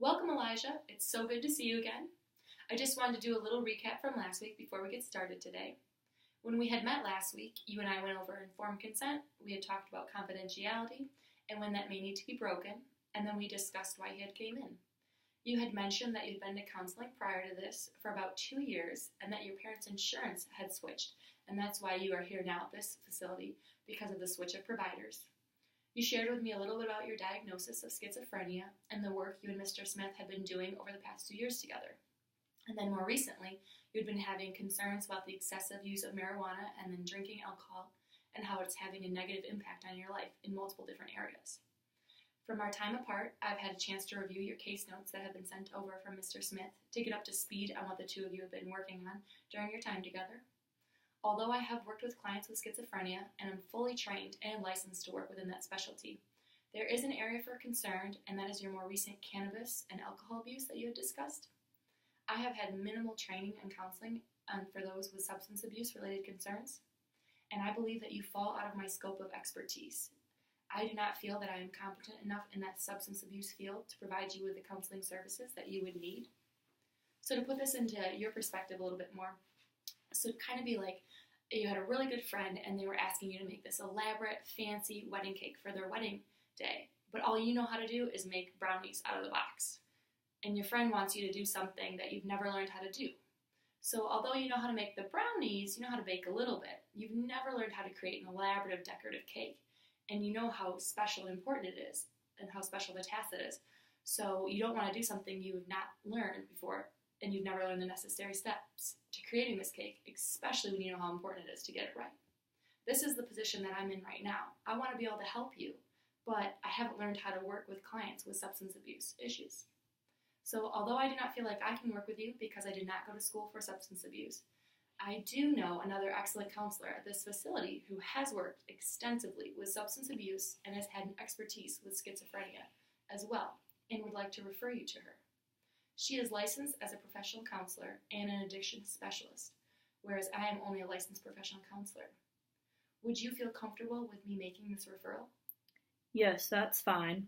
Welcome, Elijah. It's so good to see you again. I just wanted to do a little recap from last week before we get started today. When we had met last week, you and I went over informed consent, we had talked about confidentiality, and when that may need to be broken, and then we discussed why he had came in. You had mentioned that you'd been to counseling prior to this for about 2 years, and that your parents' insurance had switched, and that's why you are here now at this facility, because of the switch of providers. You shared with me a little bit about your diagnosis of schizophrenia and the work you and Mr. Smith had been doing over the past 2 years together. And then more recently, you'd been having concerns about the excessive use of marijuana and then drinking alcohol and how it's having a negative impact on your life in multiple different areas. From our time apart, I've had a chance to review your case notes that have been sent over from Mr. Smith to get up to speed on what the two of you have been working on during your time together. Although I have worked with clients with schizophrenia and am fully trained and licensed to work within that specialty, there is an area for concern, and that is your more recent cannabis and alcohol abuse that you had discussed. I have had minimal training and counseling for those with substance abuse related concerns, and I believe that you fall out of my scope of expertise. I do not feel that I am competent enough in that substance abuse field to provide you with the counseling services that you would need. So to put this into your perspective a little bit more, so it'd kind of be like you had a really good friend and they were asking you to make this elaborate, fancy wedding cake for their wedding day, but all you know how to do is make brownies out of the box. And your friend wants you to do something that you've never learned how to do. So although you know how to make the brownies, you know how to bake a little bit, you've never learned how to create an elaborate decorative cake. And you know how special and important it is and how special the task it is. So you don't want to do something you've not learned before and you've never learned the necessary steps to creating this cake, especially when you know how important it is to get it right. This is the position that I'm in right now. I want to be able to help you, but I haven't learned how to work with clients with substance abuse issues. So although I do not feel like I can work with you because I did not go to school for substance abuse, I do know another excellent counselor at this facility who has worked extensively with substance abuse and has had an expertise with schizophrenia as well, and would like to refer you to her. She is licensed as a professional counselor and an addiction specialist, whereas I am only a licensed professional counselor. Would you feel comfortable with me making this referral? Yes, that's fine.